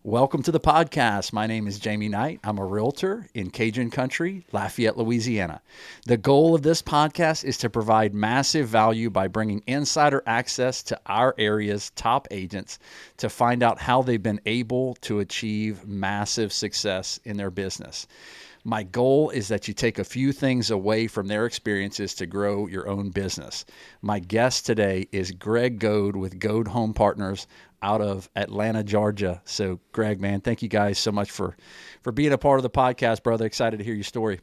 Welcome to the podcast. My name is Jamie Knight. I'm a realtor in Cajun Country, Lafayette, Louisiana. The goal of this podcast is to provide massive value by bringing insider access to our area's top agents to find out how they've been able to achieve massive success in their business. My goal is that you take a few things away from their experiences to grow your own business. My guest today is Greg Goad with Goad Home Partners out of Atlanta, Georgia. So, Greg, man, thank you guys so much for being a part of the podcast, brother. Excited to hear your story.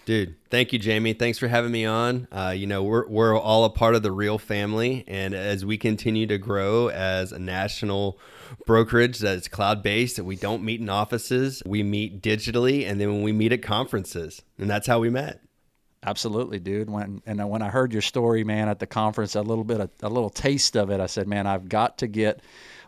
Dude, thank you, Jamie. Thanks for having me on. We're all a part of the Real family, and as we continue to grow as a national brokerage that's cloud-based, that we don't meet in offices, we meet digitally, and then when we meet at conferences, and that's how we met. Absolutely, dude. When I heard your story, man, at the conference, a little taste of it, I said, man, I've got to get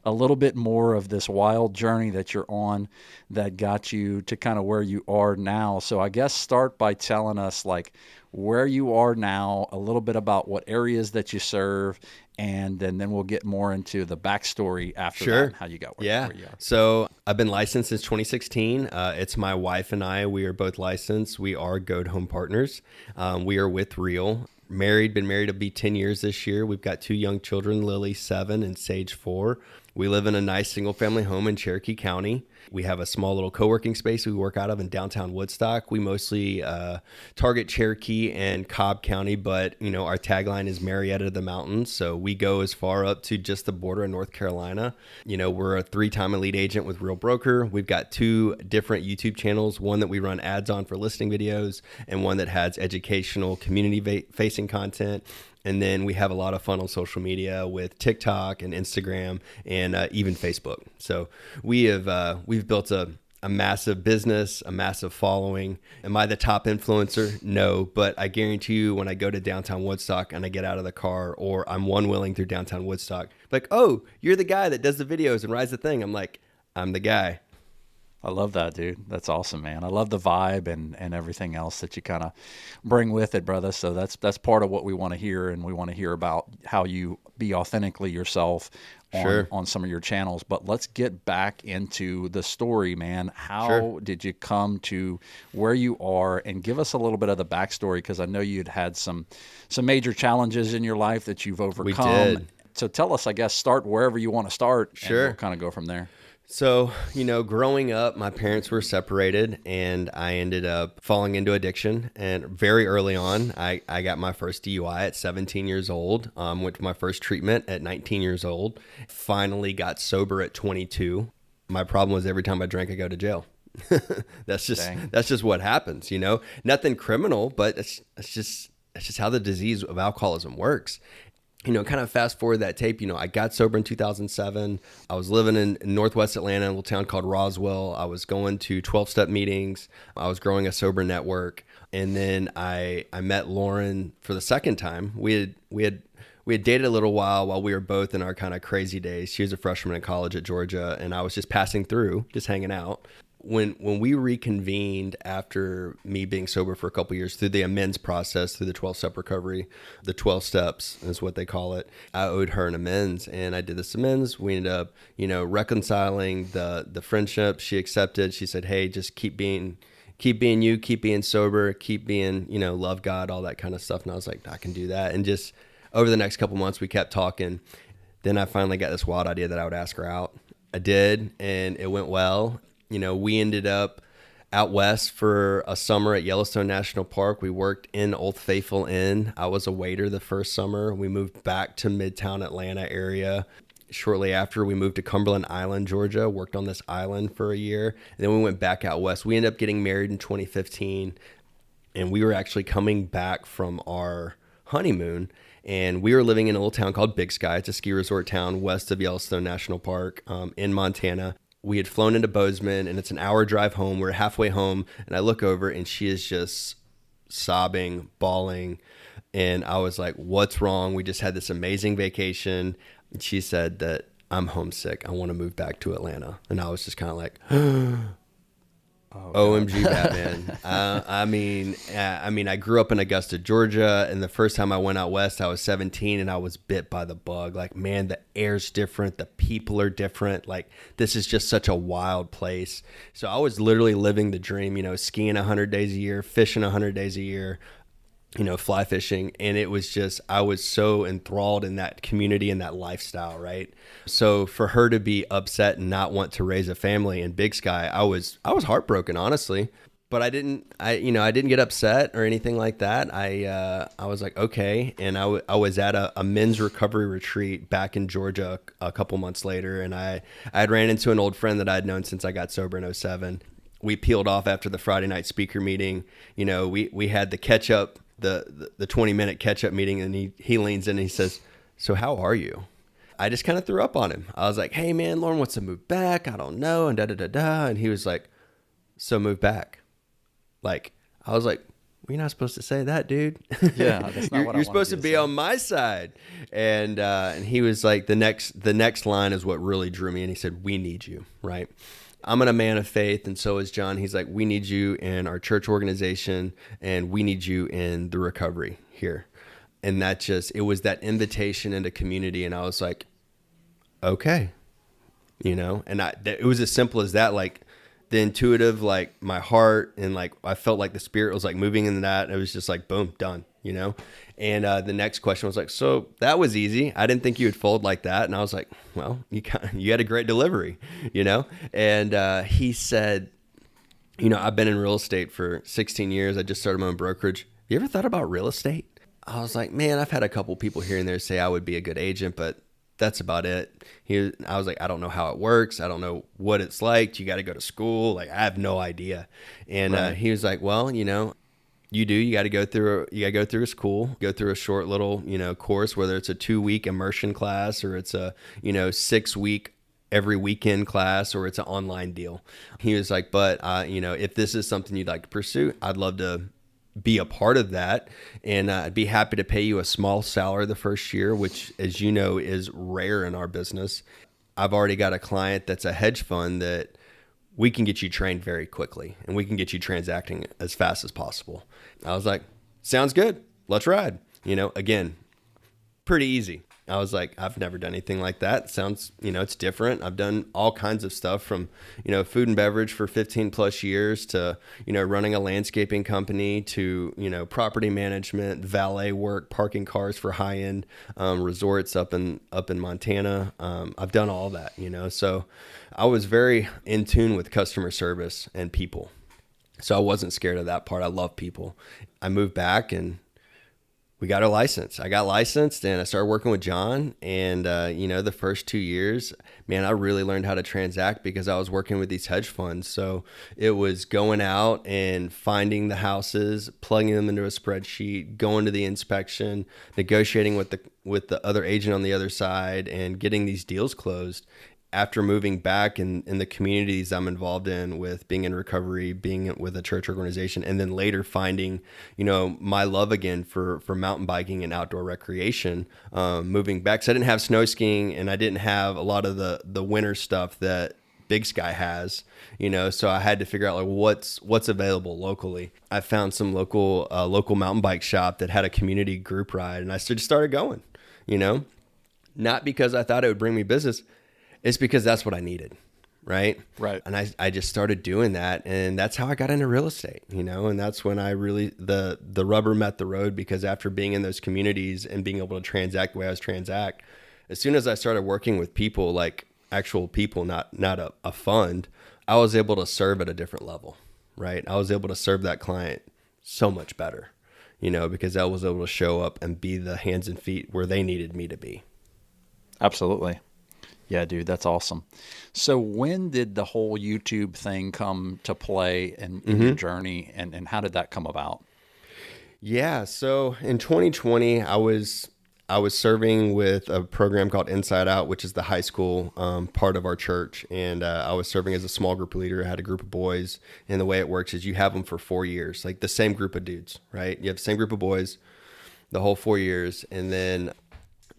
a little bit more of this wild journey that you're on that got you to kind of where you are now. So I guess start by telling us like where you are now, a little bit about what areas that you serve, and then we'll get more into the backstory after that and how you got where you are. So I've been licensed since 2016. It's my wife and I. We are both licensed. We are Goad Home Partners. We are with Real. Been married to be 10 years this year. We've got two young children, Lily 7 and Sage 4. We live in a nice single family home in Cherokee County. We have a small little co-working space we work out of in downtown Woodstock. We mostly target Cherokee and Cobb County, but our tagline is Marietta to the mountains. So we go as far up to just the border of North Carolina. We're a 3-time elite agent with Real Broker. We've got 2 different YouTube channels, one that we run ads on for listing videos and one that has educational community-facing content. And then we have a lot of fun on social media with TikTok and Instagram and even Facebook. So we've built a massive business, a massive following. Am I the top influencer? No, but I guarantee you when I go to downtown Woodstock and I get out of the car or I'm one-wheeling through downtown Woodstock, like, oh, you're the guy that does the videos and rides the thing. I'm like, I'm the guy. I love that, dude. That's awesome, man. I love the vibe and everything else that you kind of bring with it, brother. So that's part of what we want to hear, and we want to hear about how you be authentically yourself on some of your channels. But let's get back into the story, man. How did you come to where you are, and give us a little bit of the backstory, because I know you'd had some major challenges in your life that you've overcome. We did. So tell us, I guess, start wherever you want to start, and we'll kind of go from there. So, growing up, my parents were separated and I ended up falling into addiction. And very early on, I got my first DUI at 17 years old, went to my first treatment at 19 years old, finally got sober at 22. My problem was every time I drank, I go to jail. That's just what happens, nothing criminal, but it's just how the disease of alcoholism works. Kind of fast forward that tape, I got sober in 2007. I was living in Northwest Atlanta, a little town called Roswell. I was going to 12-step meetings. I was growing a sober network. And then I met Lauren for the second time. We had dated a little while we were both in our kind of crazy days. She was a freshman in college at Georgia, and I was just passing through, just hanging out. When we reconvened after me being sober for a couple of years through the amends process, through the 12-step recovery, the 12 steps is what they call it, I owed her an amends, and I did this amends. We ended up, reconciling the friendship. She accepted. She said, hey, just keep being you, keep being sober, keep being, love God, all that kind of stuff. And I was like, I can do that. And just over the next couple months, we kept talking. Then I finally got this wild idea that I would ask her out. I did, and it went well. We ended up out west for a summer at Yellowstone National Park. We worked in Old Faithful Inn. I was a waiter the first summer. We moved back to Midtown Atlanta area. Shortly after, we moved to Cumberland Island, Georgia, worked on this island for a year. And then we went back out west. We ended up getting married in 2015. And we were actually coming back from our honeymoon. And we were living in a little town called Big Sky. It's a ski resort town west of Yellowstone National Park in Montana. We had flown into Bozeman, and it's an hour drive home. We're halfway home, and I look over, and she is just sobbing, bawling. And I was like, what's wrong? We just had this amazing vacation. And she said that I'm homesick. I want to move back to Atlanta. And I was just kind of like, Oh, God. OMG Batman. I grew up in Augusta, Georgia, and the first time I went out west, I was 17 and I was bit by the bug. Like, man, the air's different. The people are different. Like, this is just such a wild place. So I was literally living the dream, skiing 100 days a year, fishing 100 days a year, fly fishing. And it was just, I was so enthralled in that community and that lifestyle, right? So for her to be upset and not want to raise a family in Big Sky, I was heartbroken, honestly. But I didn't get upset or anything like that. I was like, okay. And I was at a men's recovery retreat back in Georgia a couple months later. And I had ran into an old friend that I'd known since I got sober in '07. We peeled off after the Friday night speaker meeting. We had the catch up, the 20-minute catch up meeting. And he leans in and he says, "So how are you?" I just kind of threw up on him. I was like, "Hey man, Lauren wants to move back. I don't know." And And he was like, "So move back." Like, I was like, "We're not supposed to say that, dude." Yeah, that's not what I You're supposed to wanted be you to say. on my side. And he was like, the next line is what really drew me. And he said, "We need you," right? I'm a man of faith, and so is John. He's like, "We need you in our church organization, and we need you in the recovery here." And it was that invitation into community. And I was like, okay, and it was as simple as that. Like, the intuitive, like my heart, and like I felt like the spirit was like moving in that. And it was just like, boom, done. And the next question was like, "So that was easy. I didn't think you would fold like that." And I was like, "Well, you had a great delivery, And he said, "I've been in real estate for 16 years. I just started my own brokerage. Have you ever thought about real estate?" I was like, "Man, I've had a couple people here and there say I would be a good agent, but that's about it." I was like, "I don't know how it works. I don't know what it's like. You got to go to school. Like, I have no idea." And Right. he was like, "Well, you got to go through a school, go through a short little, course, whether it's a 2-week immersion class or it's a, 6-week every weekend class, or it's an online deal." He was like, "But, if this is something you'd like to pursue, I'd love to be a part of that. And I'd be happy to pay you a small salary the first year," which, as you know, is rare in our business. I've already got a client that's a hedge fund that we can get you trained very quickly and we can get you transacting as fast as possible. I was like, "Sounds good. Let's ride." Again, pretty easy. I was like, "I've never done anything like that. Sounds, it's different." I've done all kinds of stuff from, food and beverage for 15 plus years to, running a landscaping company to, property management, valet work, parking cars for high end resorts up in Montana. I've done all that, so I was very in tune with customer service and people. So I wasn't scared of that part. I love people. I moved back and we got our license. I got licensed and I started working with John. And, the first 2 years, man, I really learned how to transact because I was working with these hedge funds. So it was going out and finding the houses, plugging them into a spreadsheet, going to the inspection, negotiating with the other agent on the other side, and getting these deals closed. After moving back in the communities I'm involved in, with being in recovery, being with a church organization, and then later finding, my love again for mountain biking and outdoor recreation, moving back. So I didn't have snow skiing and I didn't have a lot of the winter stuff that Big Sky has, so I had to figure out like what's available locally. I found some local mountain bike shop that had a community group ride, and I just started going, not because I thought it would bring me business. It's because that's what I needed. Right. Right. And I just started doing that. And that's how I got into real estate, and that's when I really, the rubber met the road, because after being in those communities and being able to transact the way I was transact, as soon as I started working with people, like actual people, not a fund, I was able to serve at a different level. Right. I was able to serve that client so much better, because I was able to show up and be the hands and feet where they needed me to be. Absolutely. Yeah, dude, that's awesome. So when did the whole YouTube thing come to play in your journey, and how did that come about? Yeah, so in 2020, I was serving with a program called Inside Out, which is the high school part of our church, and I was serving as a small group leader. I had a group of boys, and the way it works is you have them for 4 years, like the same group of dudes, right? You have the same group of boys the whole 4 years,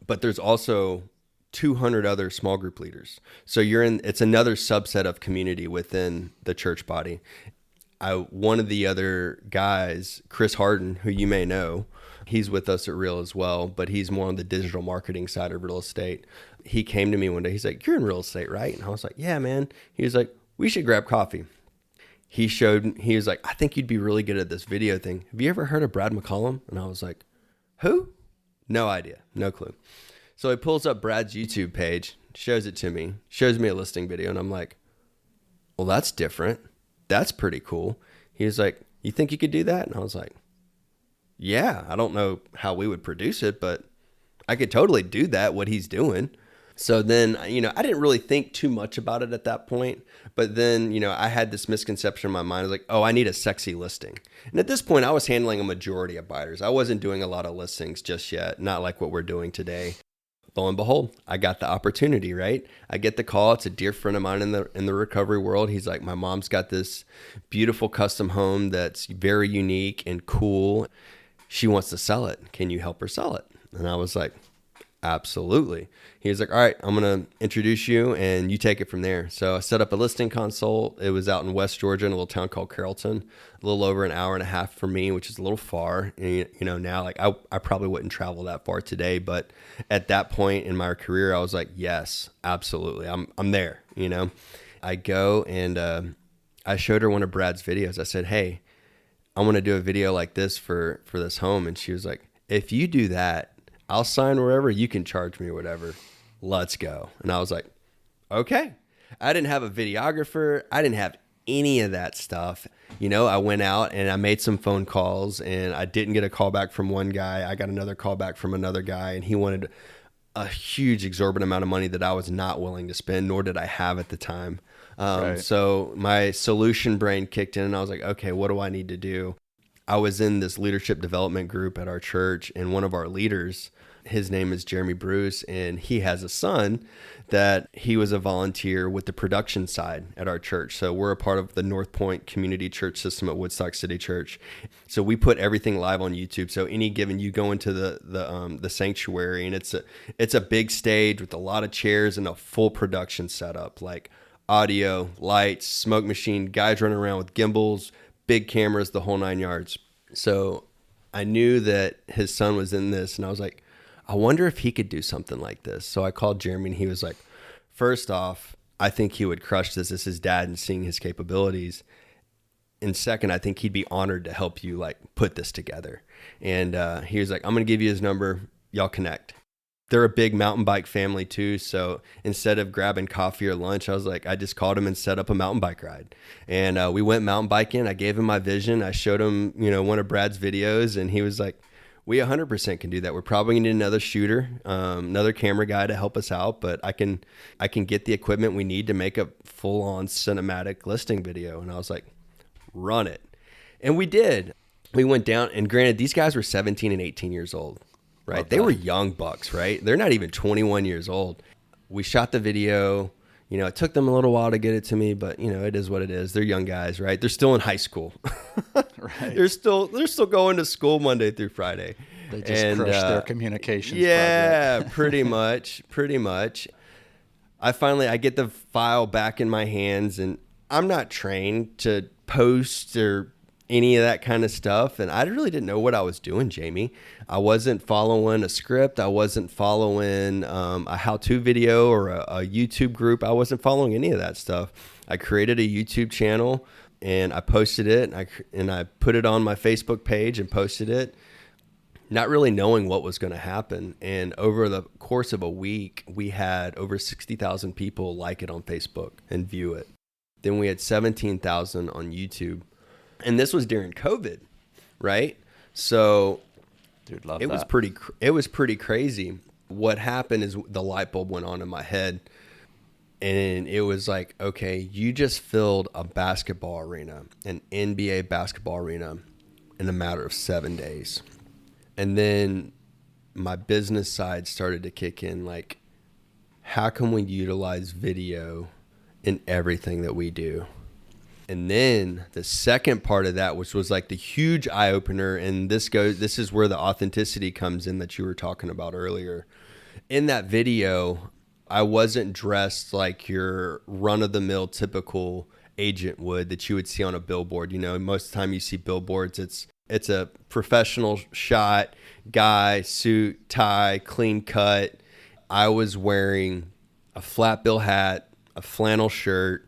but there's also 200 other small group leaders. So it's another subset of community within the church body. one of the other guys, Chris Harden, who you may know, he's with us at Real as well, but he's more on the digital marketing side of real estate. He came to me one day. He's like, "You're in real estate, right?" And I was like, "Yeah, man." He was like, "We should grab coffee." He was like, "I think you'd be really good at this video thing. Have you ever heard of Brad McCollum?" And I was like, "Who?" No idea. No clue. So he pulls up Brad's YouTube page, shows it to me, shows me a listing video. And I'm like, "Well, that's different. That's pretty cool." He was like, "You think you could do that?" And I was like, "Yeah, I don't know how we would produce it, but I could totally do that, what he's doing." So then, I didn't really think too much about it at that point. But then, I had this misconception in my mind. I was like, oh, I need a sexy listing. And at this point, I was handling a majority of buyers. I wasn't doing a lot of listings just yet, not like what we're doing today. Lo and behold, I got the opportunity, right? I get the call. It's a dear friend of mine in the recovery world. He's like, "My mom's got this beautiful custom home that's very unique and cool. She wants to sell it. Can you help her sell it?" And I was like, "Absolutely." He was like, "All right, I'm going to introduce you and you take it from there." So I set up a listing consult. It was out in West Georgia in a little town called Carrollton, a little over an hour and a half for me, which is a little far. And, now like I probably wouldn't travel that far today, but at that point in my career, I was like, yes, absolutely. I'm there, I go and I showed her one of Brad's videos. I said, "Hey, I want to do a video like this for this home." And she was like, "If you do that, I'll sign wherever, you can charge me or whatever. Let's go." And I was like, okay. I didn't have a videographer. I didn't have any of that stuff. I went out and I made some phone calls and I didn't get a call back from one guy. I got another call back from another guy and he wanted a huge exorbitant amount of money that I was not willing to spend, nor did I have at the time. Right. So my solution brain kicked in and I was like, okay, what do I need to do? I was in this leadership development group at our church, and one of our leaders, his name is Jeremy Bruce, and he has a son that he was a volunteer with the production side at our church. So we're a part of the North Point Community Church System at Woodstock City Church. So we put everything live on YouTube. So any given, you go into the sanctuary, and it's a big stage with a lot of chairs and a full production setup, like audio, lights, smoke machine, guys running around with gimbals, big cameras, the whole 9 yards. So I knew that his son was in this, and I was like, I wonder if he could do something like this. So I called Jeremy, and he was like, first off, I think he would crush this as his dad and seeing his capabilities. And second, I think he'd be honored to help you like put this together. And he was like, I'm going to give you his number. Y'all connect. They're a big mountain bike family too. So instead of grabbing coffee or lunch, I just called him and set up a mountain bike ride. And we went mountain biking. I gave him my vision. I showed him, one of Brad's videos, and he was like, we 100% can do that. We're probably going to need another shooter, another camera guy to help us out, but I can get the equipment we need to make a full on cinematic listing video. And I was like, run it. And we did. We went down, and granted, these guys were 17 and 18 years old. Right. Okay. They were young bucks, right? They're not even 21 years old. We shot the video. It took them a little while to get it to me, but it is what it is. They're young guys, right? They're still in high school. Right. They're still going to school Monday through Friday. They just crushed their communications project. pretty much. I get the file back in my hands, and I'm not trained to post or any of that kind of stuff. And I really didn't know what I was doing, Jamie. I wasn't following a script. I wasn't following a how-to video or a YouTube group. I wasn't following any of that stuff. I created a YouTube channel and I posted it, and I put it on my Facebook page and posted it, not really knowing what was going to happen. And over the course of a week, we had over 60,000 people like it on Facebook and view it. Then we had 17,000 on YouTube. And this was during COVID, right? So Dude, love it that. It was pretty crazy. What happened is the light bulb went on in my head, and it was like, okay, you just filled a basketball arena, an NBA basketball arena, in a matter of 7 days. And then my business side started to kick in, like, how can we utilize video in everything that we do? And then the second part of that, which was like the huge eye opener, and this is where the authenticity comes in that you were talking about earlier. In that video, I wasn't dressed like your run of the mill typical agent would that you would see on a billboard. You know, most of the time you see billboards, it's a professional shot, guy, suit, tie, clean cut. I was wearing a flat bill hat, a flannel shirt,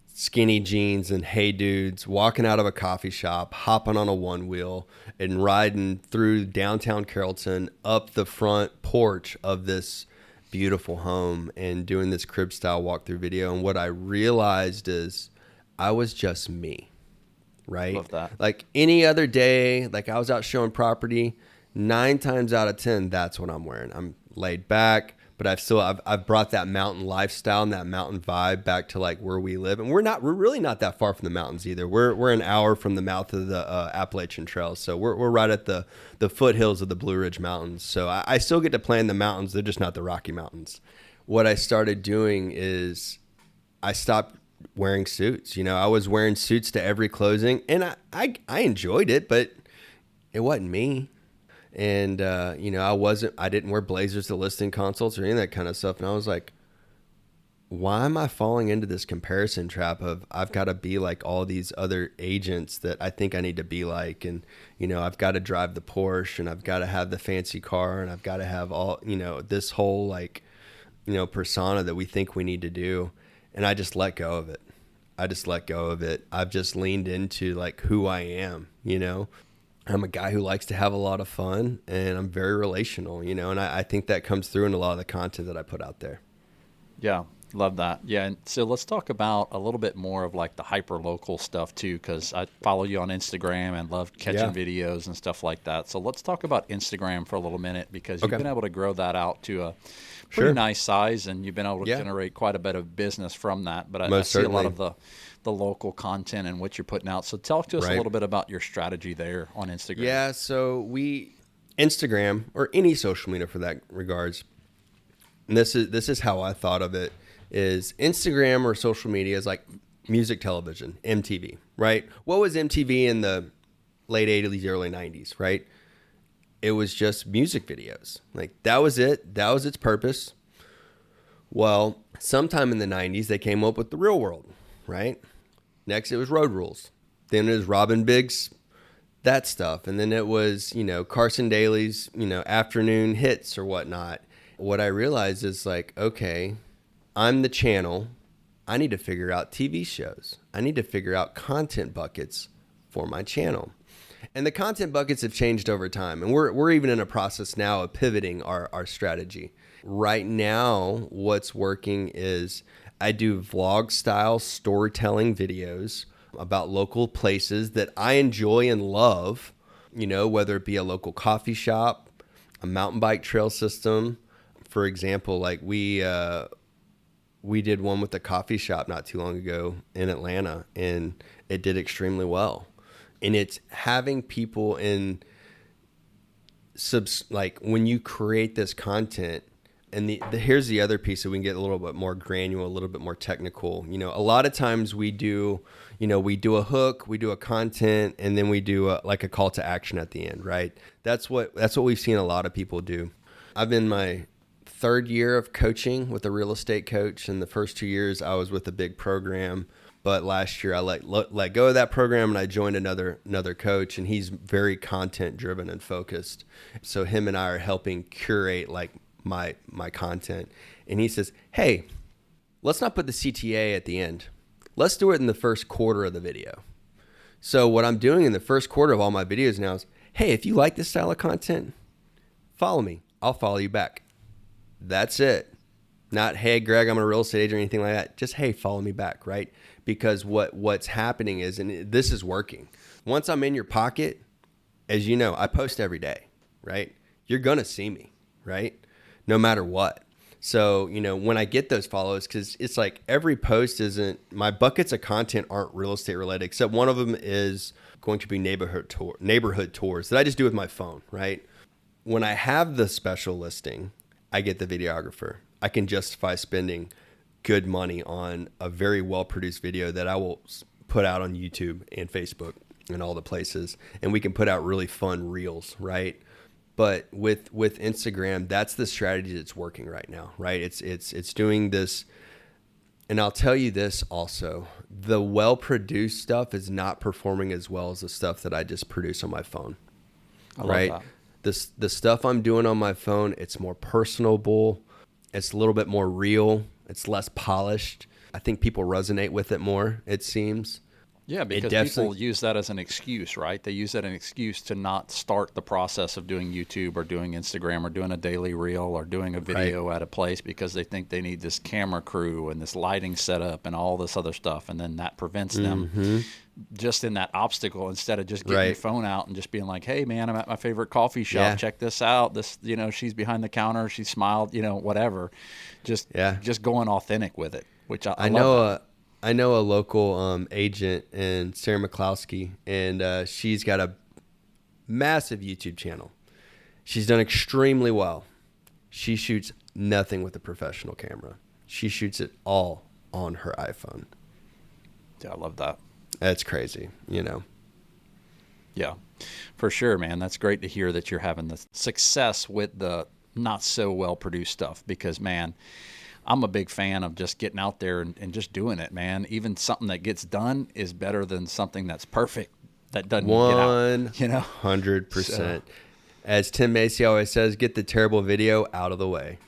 skinny jeans, and hey dudes, walking out of a coffee shop, hopping on a one wheel and riding through downtown Carrollton up the front porch of this beautiful home and doing this crib style walkthrough video. And what I realized is I was just me, right? Love that. Like any other day, like I was out showing property, 9 times out of 10, that's what I'm wearing. I'm laid back, but I've brought that mountain lifestyle and that mountain vibe back to like where we live. And we're really not that far from the mountains either. We're an hour from the mouth of the Appalachian Trail. So we're right at the foothills of the Blue Ridge Mountains. So I still get to play in the mountains. They're just not the Rocky Mountains. What I started doing is I stopped wearing suits. You know, I was wearing suits to every closing, and I enjoyed it, but it wasn't me. And, you know, I didn't wear blazers to listing consults or any of that kind of stuff. And I was like, why am I falling into this comparison trap of I've got to be like all these other agents that I think I need to be like? And, you know, I've got to drive the Porsche and I've got to have the fancy car and I've got to have all, you know, this whole like, you know, persona that we think we need to do. And I just let go of it. I've just leaned into like who I am, you know. I'm a guy who likes to have a lot of fun and I'm very relational, you know, and I think that comes through in a lot of the content that I put out there. Yeah, love that. Yeah, and so let's talk about a little bit more of like the hyper local stuff too, because I follow you on Instagram and love catching videos and stuff like that. So let's talk about Instagram for a little minute, because you've been able to grow that out to a pretty nice size, and you've been able to generate quite a bit of business from that. But I see a lot of the local content and what you're putting out. So talk to us a little bit about your strategy there on Instagram. Yeah, so Instagram, or any social media for that regards, and this is how I thought of it, is Instagram or social media is like music television, MTV, right? What was MTV in the late 80s, early 90s, right? It was just music videos. Like that was it. That was its purpose. Well, sometime in the 90s, they came up with The Real World, right? Next, it was Road Rules. Then it was Robin Biggs, that stuff. And then it was, you know, Carson Daly's, you know, afternoon hits or whatnot. What I realized is like, okay, I'm the channel. I need to figure out TV shows. I need to figure out content buckets for my channel. And the content buckets have changed over time. And we're even in a process now of pivoting our strategy. Right now, what's working is I do vlog style storytelling videos about local places that I enjoy and love, you know, whether it be a local coffee shop, a mountain bike trail system. For example, like we did one with a coffee shop not too long ago in Atlanta, and it did extremely well. And it's having people in like when you create this content. And here's the other piece that we can get a little bit more granular, a little bit more technical. You know, a lot of times we do a hook, we do a content, and then we do a call to action at the end, right? That's what we've seen a lot of people do. I've been my 3rd year of coaching with a real estate coach, and the first 2 years I was with a big program. But last year I let go of that program and I joined another coach, and he's very content driven and focused. So him and I are helping curate like my content. And he says, hey, let's not put the CTA at the end. Let's do it in the first quarter of the video. So what I'm doing in the first quarter of all my videos now is, hey, if you like this style of content, follow me. I'll follow you back. That's it. Not, hey, Greg, I'm a real estate agent or anything like that. Just, hey, follow me back, right? Because what's happening is, and this is working, once I'm in your pocket, as you know, I post every day, right? You're going to see me, right? No matter what. So, you know, when I get those follows, because it's like every post isn't, my buckets of content aren't real estate related, except one of them is going to be neighborhood tours that I just do with my phone, right? When I have the special listing, I get the videographer. I can justify spending good money on a very well-produced video that I will put out on YouTube and Facebook and all the places. And we can put out really fun reels, right? But with Instagram, that's the strategy that's working right now, right? It's doing this And I'll tell you this also, the well-produced stuff is not performing as well as the stuff that I just produce on my phone. I love that. The stuff I'm doing on my phone, it's more personable. It's a little bit more real. It's less polished. I think people resonate with it more, it seems. Yeah, because people use that as an excuse, right? They use that as an excuse to not start the process of doing YouTube or doing Instagram or doing a daily reel or doing a video at a place because they think they need this camera crew and this lighting setup and all this other stuff. And then that prevents them just in that obstacle instead of just getting your phone out and just being like, hey, man, I'm at my favorite coffee shop. Yeah. Check this out. This, she's behind the counter. She smiled, whatever. Just going authentic with it, which I love. I know a local agent in Sarah McCloskey, and she's got a massive YouTube channel. She's done extremely well. She shoots nothing with a professional camera. She shoots it all on her iPhone. Yeah, I love that. That's crazy, Yeah, for sure, man. That's great to hear that you're having the success with the not so well produced stuff because, man, I'm a big fan of just getting out there and just doing it, man. Even something that gets done is better than something that's perfect that doesn't get out. 100%. So, as Tim Macy always says, get the terrible video out of the way.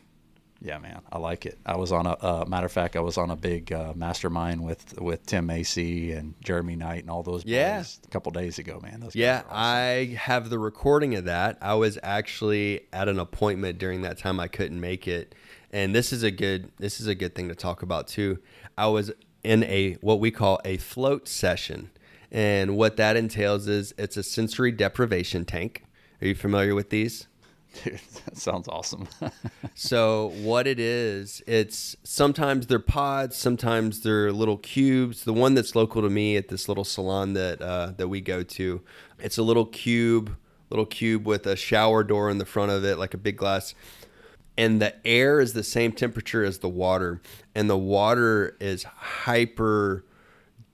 Yeah, man, I like it. I was on matter of fact, I was on a big mastermind with Tim Macy and Jeremy Knight and all those boys a couple days ago, man. Those guys are awesome. I have the recording of that. I was actually at an appointment during that time. I couldn't make it. And this is a good thing to talk about too. I was in what we call a float session. And what that entails is it's a sensory deprivation tank. Are you familiar with these? Dude, that sounds awesome. So what it is, it's sometimes they're pods, sometimes they're little cubes. The one that's local to me at this little salon that we go to, it's a little cube with a shower door in the front of it, like a big glass. And the air is the same temperature as the water. And the water is hyper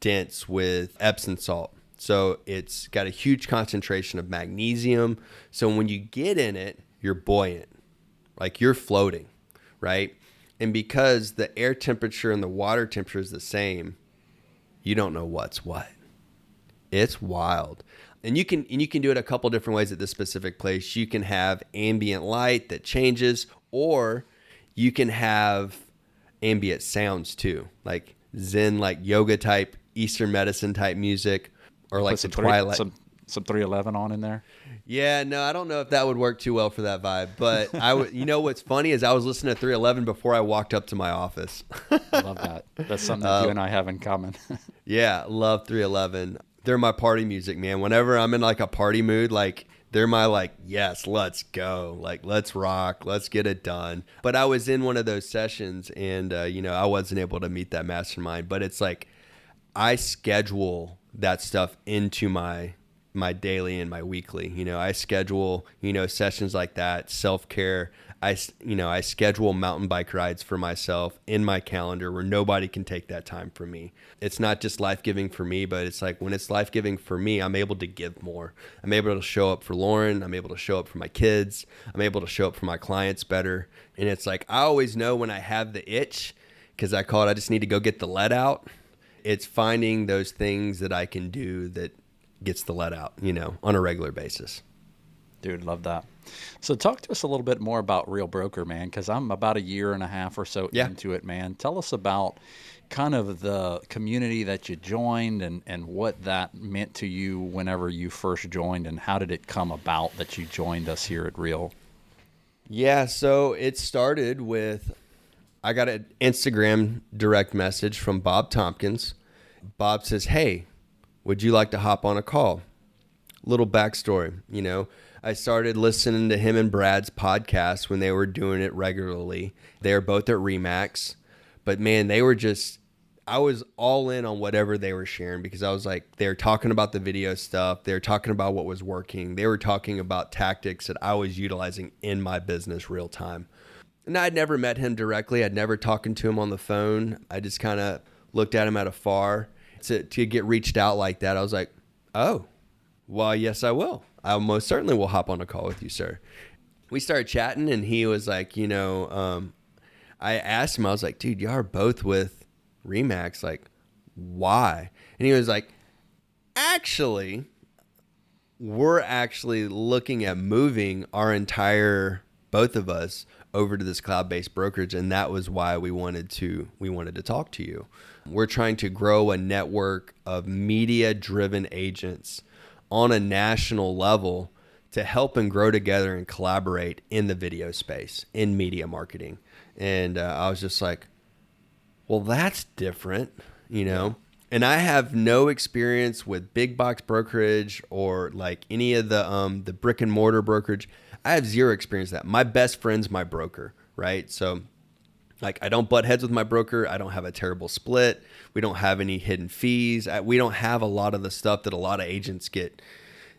dense with Epsom salt. So it's got a huge concentration of magnesium. So when you get in it, you're buoyant, like you're floating, right? And because the air temperature and the water temperature is the same, you don't know what's what. It's wild. And you can do it a couple different ways at this specific place. You can have ambient light that changes, or you can have ambient sounds too, like Zen, like yoga type, Eastern medicine type music, or like the Twilight. Some 311 on in there. Yeah, no, I don't know if that would work too well for that vibe. But what's funny is I was listening to 311 before I walked up to my office. I love that. That's something that you and I have in common. Yeah, love 311. They're my party music, man. Whenever I'm in like a party mood, like they're my like, yes, let's go. Like, let's rock. Let's get it done. But I was in one of those sessions and, I wasn't able to meet that mastermind. But it's like I schedule that stuff into my daily and my weekly. I schedule, sessions like that, self-care. I schedule mountain bike rides for myself in my calendar where nobody can take that time from me. It's not just life-giving for me, but it's like when it's life-giving for me, I'm able to give more. I'm able to show up for Lauren. I'm able to show up for my kids. I'm able to show up for my clients better. And it's like I always know when I have the itch, because I just need to go get the lead out. It's finding those things that I can do that gets the lead out, on a regular basis. Dude, love that. So talk to us a little bit more about Real Broker, man, because I'm about a year and a half or so into it, man. Tell us about kind of the community that you joined and what that meant to you whenever you first joined, and how did it come about that you joined us here at Real? Yeah, so it started with, I got an Instagram direct message from Bob Tompkins. Bob says, hey, would you like to hop on a call? Little backstory, I started listening to him and Brad's podcast when they were doing it regularly. They were both at Remax, but man, I was all in on whatever they were sharing because I was like, they were talking about the video stuff. They were talking about what was working. They were talking about tactics that I was utilizing in my business real time. And I'd never met him directly. I'd never talked to him on the phone. I just kind of looked at him at afar. To get reached out like that, I was like, oh, well, yes, I will. I most certainly will hop on a call with you, sir. We started chatting, and he was like, I asked him, I was like, dude, y'all are both with RE/MAX, like, why? And he was like, actually, we're actually looking at moving both of us over to this cloud-based brokerage, and that was why we wanted to talk to you. We're trying to grow a network of media-driven agents on a national level to help and grow together and collaborate in the video space, in media marketing. And I was just like, well, that's different, you know? And I have no experience with big box brokerage or like any of the brick and mortar brokerage. I have zero experience with that. My best friend's my broker, right? So like, I don't butt heads with my broker. I don't have a terrible split. We don't have any hidden fees. We don't have a lot of the stuff that a lot of agents get.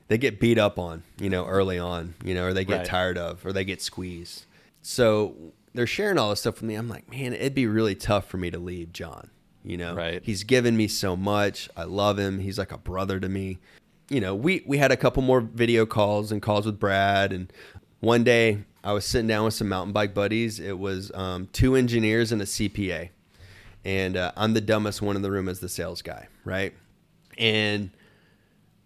They get beat up on, you know, early on, you know, or they get tired of, or they get squeezed. So they're sharing all this stuff with me. I'm like, man, it'd be really tough for me to leave John. You know, He's given me so much. I love him. He's like a brother to me. You know, we had a couple more video calls and calls with Brad. And one day I was sitting down with some mountain bike buddies. It was 2 engineers and a CPA. And I'm the dumbest one in the room as the sales guy, right? And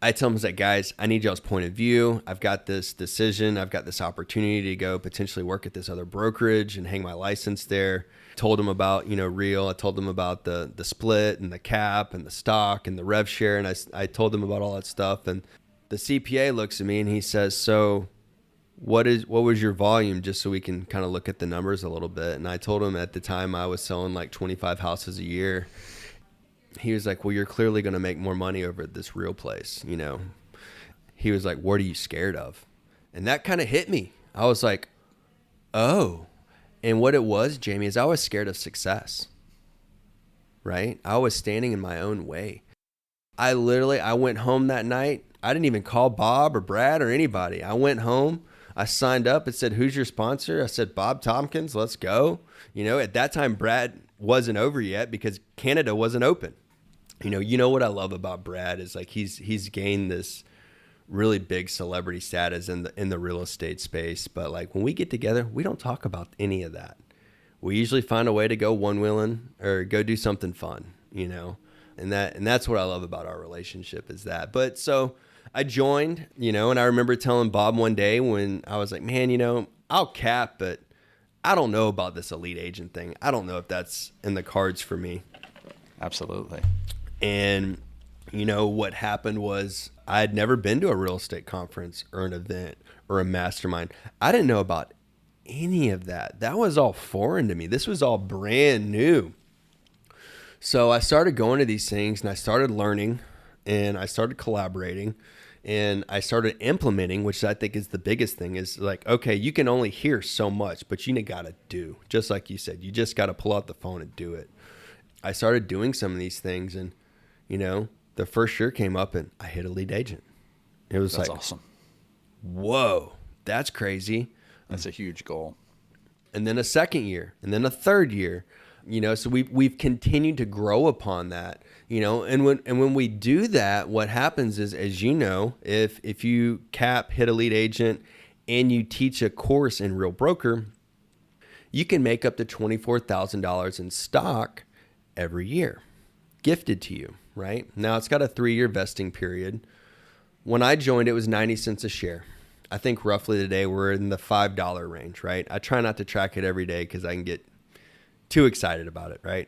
I tell them, I was like, guys, I need y'all's point of view. I've got this decision. I've got this opportunity to go potentially work at this other brokerage and hang my license there. Told them about, you know, Real. I told them about the split and the cap and the stock and the rev share. And I told them about all that stuff. And the CPA looks at me and he says, so what was your volume, just so we can kind of look at the numbers a little bit? And I told him at the time I was selling like 25 houses a year. He was like, well, you're clearly going to make more money over at this Real place, you know? He was like, what are you scared of? And that kind of hit me. I was like, oh. And what it was, Jamie, is I was scared of success, right? I was standing in my own way. I went home that night. I didn't even call Bob or Brad or anybody. I went home. I signed up. It said, who's your sponsor? I said, Bob Tompkins, let's go. You know, at that time, Brad wasn't over yet because Canada wasn't open. You know what I love about Brad is like he's gained this really big celebrity status in the real estate space. But like when we get together, we don't talk about any of that. We usually find a way to go one-wheeling or go do something fun, you know, and that's what I love about our relationship is that. But so I joined, you know, and I remember telling Bob one day when I was like, man, you know, I'll cap, but I don't know about this elite agent thing. I don't know if that's in the cards for me. Absolutely. And, you know, what happened was I had never been to a real estate conference or an event or a mastermind. I didn't know about any of that. That was all foreign to me. This was all brand new. So I started going to these things and I started learning and I started collaborating and I started implementing, which I think is the biggest thing is like, okay, you can only hear so much, but you got to do, just like you said, you just got to pull out the phone and do it. I started doing some of these things and, you know, the first year came up and I hit a lead agent. It was that's like, awesome. Whoa, that's crazy. That's a huge goal. And then a second year and then a third year, you know, so we've continued to grow upon that, you know, and when we do that, what happens is, as you know, if you hit a lead agent and you teach a course in Real Broker, you can make up to $24,000 in stock every year gifted to you, right? Now it's got a 3-year vesting period. When I joined, it was 90 cents a share. I think roughly today we're in the $5 range, right? I try not to track it every day because I can get too excited about it, right?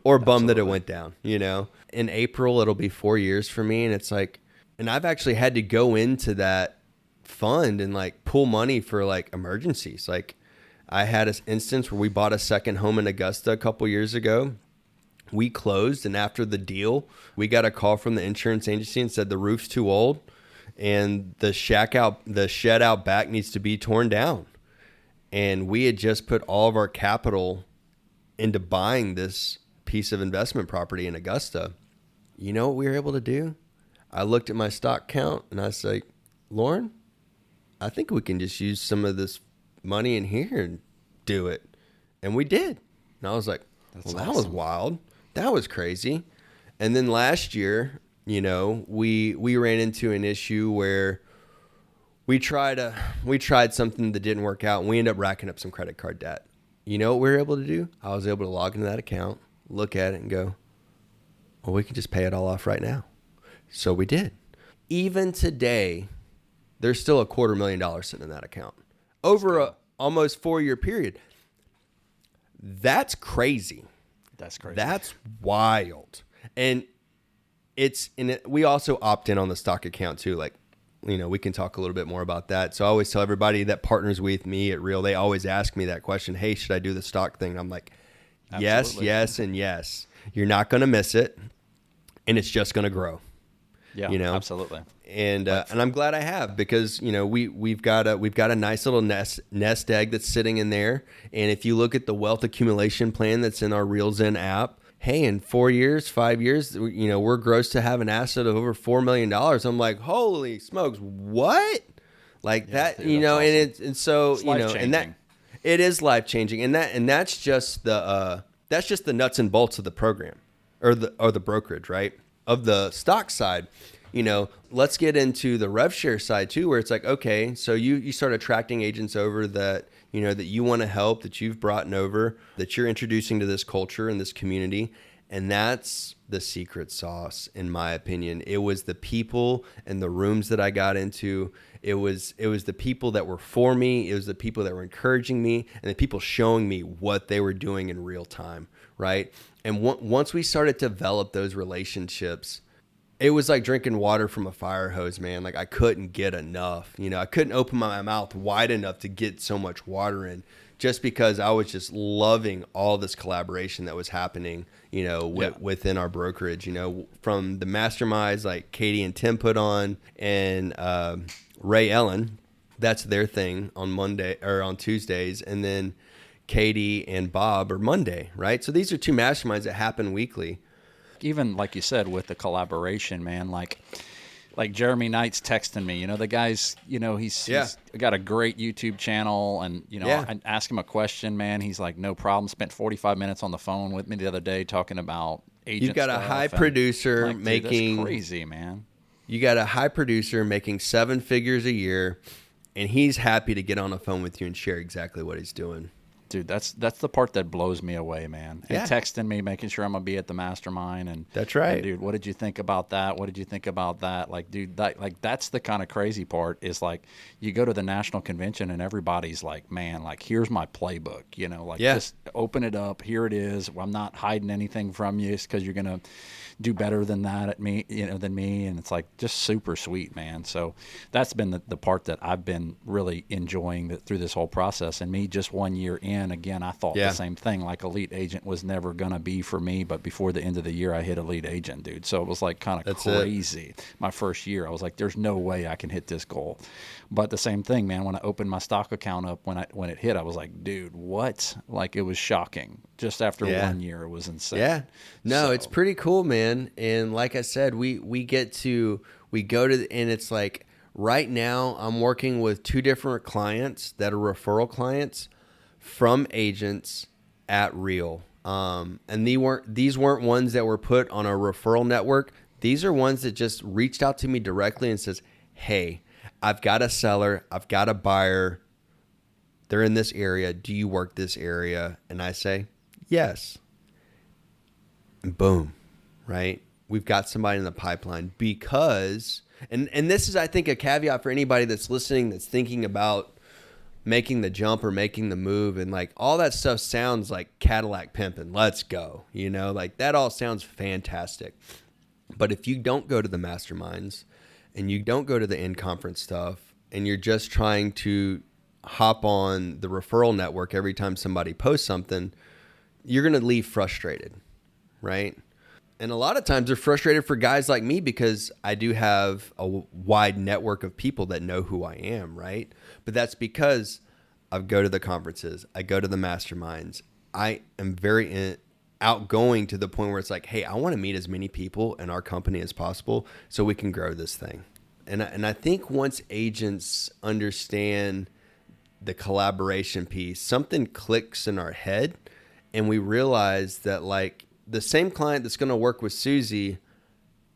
Or bummed that it went down, you know? In April, it'll be 4 years for me. And it's like, and I've actually had to go into that fund and like pull money for like emergencies. Like I had an instance where we bought a second home in Augusta a couple years ago. We closed, and after the deal, we got a call from the insurance agency and said the roof's too old and the shed out back needs to be torn down. And we had just put all of our capital into buying this piece of investment property in Augusta. You know what we were able to do? I looked at my stock count and I was like, Lauren, I think we can just use some of this money in here and do it. And we did. And I was like, well, that was wild. That was crazy. And then last year, you know, we ran into an issue where we tried something that didn't work out and we ended up racking up some credit card debt. You know what we were able to do? I was able to log into that account. look at it and go, well, we can just pay it all off right now. So we did. Even today, there's still $250,000 sitting in that account over a almost 4-year period. That's crazy. That's crazy. That's wild. And we also opt in on the stock account too. Like, we can talk a little bit more about that. So I always tell everybody that partners with me at Real, they always ask me that question. Hey, should I do the stock thing? And I'm like, Absolutely. yes, and yes. You're not going to miss it. And it's just going to grow. Yeah, absolutely. And I'm glad I have, because we've got a nice little nest egg that's sitting in there. And if you look at the wealth accumulation plan that's in our RealZen app, hey, in 4 years, 5 years, we're gross to have an asset of over $4 million. I'm like, holy smokes, what? Like that, dude, awesome. And so it's and that it is life changing, and that's just the nuts and bolts of the program, or the brokerage, right? Of the stock side. Let's get into the rev share side too, where it's like, okay, so you start attracting agents over that you want to help, that you've brought over, that you're introducing to this culture and this community. And that's the secret sauce, in my opinion. It was the people and the rooms that I got into. It was the people that were for me. It was the people that were encouraging me, and the people showing me what they were doing in real time, right? And once we started to develop those relationships, it was like drinking water from a fire hose, man. Like, I couldn't get enough. I couldn't open my mouth wide enough to get so much water in, just because I was just loving all this collaboration that was happening, within our brokerage, from the masterminds like Katie and Tim put on, and Ray Ellen, that's their thing on Monday or on Tuesdays. And then Katie and Bob are Monday, right? So these are two masterminds that happen weekly. Even like you said, with the collaboration, man, like Jeremy Knight's texting me, the guy's, he's got a great YouTube channel, and, I asked him a question, man. He's like, no problem. Spent 45 minutes on the phone with me the other day talking about agent You've got stuff, a high producer like, making, dude, that's crazy, man. You got a high producer making 7 figures a year, and he's happy to get on the phone with you and share exactly what he's doing. Dude, that's the part that blows me away, man. And texting me, making sure I'm gonna be at the mastermind, and that's right, and dude. What did you think about that? What did you think about that? Like, dude, that's the kind of crazy part. Is like, you go to the national convention and everybody's like, man, like, here's my playbook. Just open it up. Here it is. I'm not hiding anything from you, because you're gonna do better than that at me, than me. And it's like, just super sweet, man. So that's been the part that I've been really enjoying through this whole process. And me just 1 year in, again, I thought the same thing. Like, Elite Agent was never going to be for me, but before the end of the year, I hit Elite Agent, dude. So it was like kind of crazy. My first year, I was like, there's no way I can hit this goal. But the same thing, man, when I opened my stock account up, when it hit, I was like, dude, what? Like, it was shocking. Just after 1 year, it was insane. Yeah. No, it's pretty cool, man. And like I said, we go to, and it's like, right now I'm working with 2 different clients that are referral clients from agents at Real. And these weren't ones that were put on a referral network. These are ones that just reached out to me directly and says, hey, I've got a seller, I've got a buyer, they're in this area, do you work this area? And I say, yes. And boom, right? We've got somebody in the pipeline, because, and this is, I think, a caveat for anybody that's listening, that's thinking about making the jump or making the move. And like, all that stuff sounds like Cadillac pimping. Let's go. Like, that all sounds fantastic. But if you don't go to the masterminds, and you don't go to the in-conference stuff, and you're just trying to hop on the referral network every time somebody posts something, you're going to leave frustrated, right? And a lot of times they're frustrated for guys like me, because I do have a wide network of people that know who I am, right? But that's because I go to the conferences, I go to the masterminds. I am very outgoing to the point where it's like, hey, I want to meet as many people in our company as possible so we can grow this thing. And I think once agents understand the collaboration piece, something clicks in our head, and we realize that, like, the same client that's going to work with Susie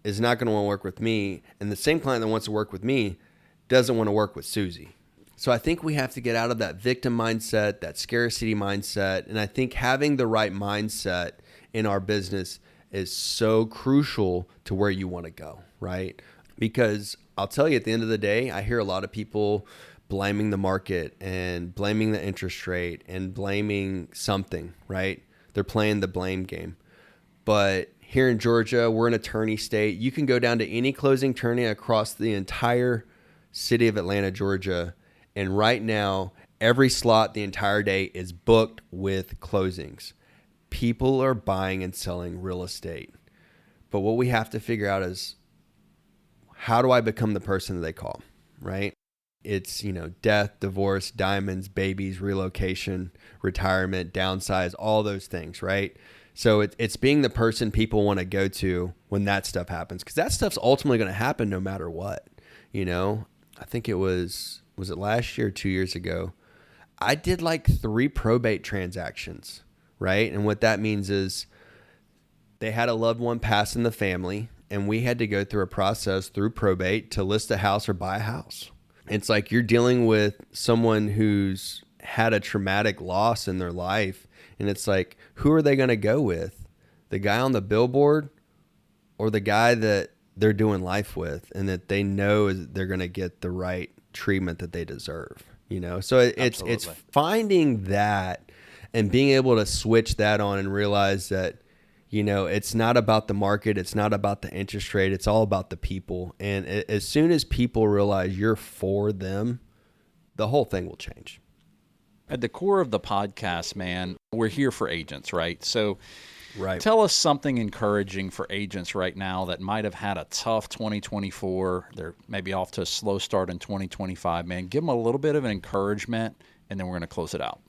is not going to want to work with me, and the same client that wants to work with me doesn't want to work with Susie. So I think we have to get out of that victim mindset, that scarcity mindset. And I think having the right mindset in our business is so crucial to where you want to go, right? Because I'll tell you, at the end of the day, I hear a lot of people blaming the market and blaming the interest rate and blaming something, right? They're playing the blame game. But here in Georgia, we're an attorney state. You can go down to any closing attorney across the entire city of Atlanta, Georgia. And right now, every slot the entire day is booked with closings. People are buying and selling real estate. But what we have to figure out is, how do I become the person that they call, right? It's, death, divorce, diamonds, babies, relocation, retirement, downsize, all those things, right? So it's being the person people want to go to when that stuff happens, because that stuff's ultimately going to happen no matter what. I think it was it last year or 2 years ago? I did like 3 probate transactions, right? And what that means is they had a loved one pass in the family, and we had to go through a process through probate to list a house or buy a house. It's like you're dealing with someone who's had a traumatic loss in their life, and it's like, who are they going to go with? The guy on the billboard or the guy that they're doing life with and that they know they're going to get the right treatment that they deserve, So it's finding that and being able to switch that on and realize that, it's not about the market. It's not about the interest rate. It's all about the people. And as soon as people realize you're for them, the whole thing will change. At the core of the podcast, man, we're here for agents, right? So right. Tell us something encouraging for agents right now that might have had a tough 2024. They're maybe off to a slow start in 2025, man. Give them a little bit of an encouragement, and then we're going to close it out.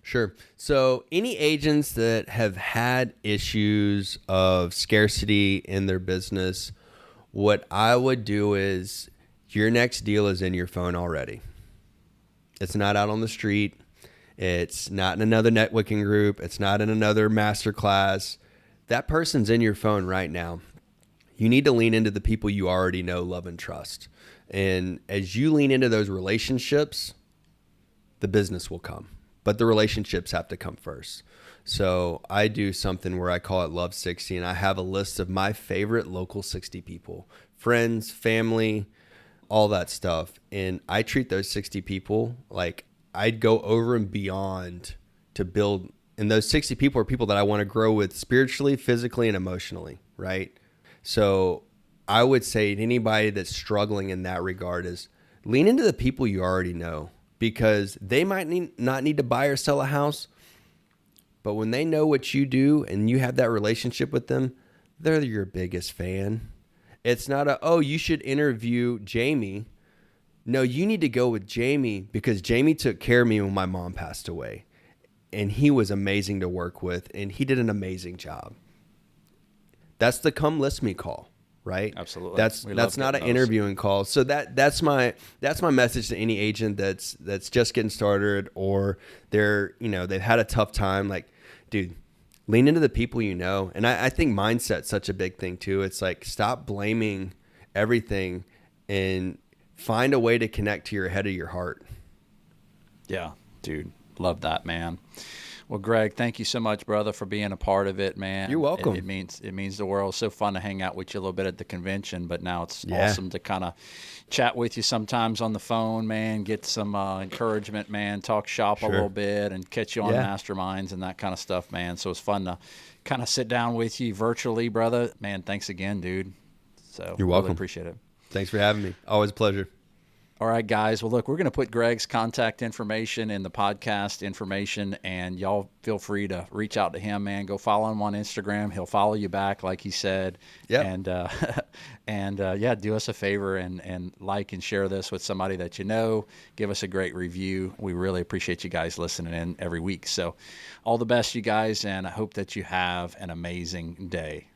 Sure. So any agents that have had issues of scarcity in their business, what I would do is your next deal is in your phone already. It's not out on the street. It's not in another networking group. It's not in another master class. That person's in your phone right now. You need to lean into the people you already know, love, and trust. And as you lean into those relationships, the business will come. But the relationships have to come first. So I do something where I call it Love 60, and I have a list of my favorite local 60 people, friends, family, all that stuff. And I treat those 60 people like I'd go over and beyond to build. And those 60 people are people that I want to grow with spiritually, physically, and emotionally, right? So I would say to anybody that's struggling in that regard is lean into the people you already know. Because they might not need to buy or sell a house, but when they know what you do and you have that relationship with them, they're your biggest fan. It's not you should interview Jamie. No, you need to go with Jamie because Jamie took care of me when my mom passed away. And he was amazing to work with, and he did an amazing job. That's the come list me call. Right? Absolutely. That's not an interviewing call. So that's my message to any agent that's just getting started or they've had a tough time. Like, dude, lean into the people you know. And I think mindset's such a big thing too. It's like stop blaming everything and find a way to connect to your head of your heart. Yeah, dude. Love that, man. Well, Greg, thank you so much, brother, for being a part of it, man. You're welcome. It means the world. It's so fun to hang out with you a little bit at the convention, but now it's awesome to kind of chat with you sometimes on the phone, man, get some encouragement, man, talk shop a little bit and catch you on masterminds and that kind of stuff, man. So it's fun to kind of sit down with you virtually, brother. Man, thanks again, dude. So you're welcome. Really appreciate it. Thanks for having me. Always a pleasure. All right, guys. Well, look, we're going to put Greg's contact information in the podcast information, and y'all feel free to reach out to him, man. Go follow him on Instagram. He'll follow you back, like he said. Yeah. And do us a favor and like and share this with somebody that you know. Give us a great review. We really appreciate you guys listening in every week. So all the best, you guys, and I hope that you have an amazing day.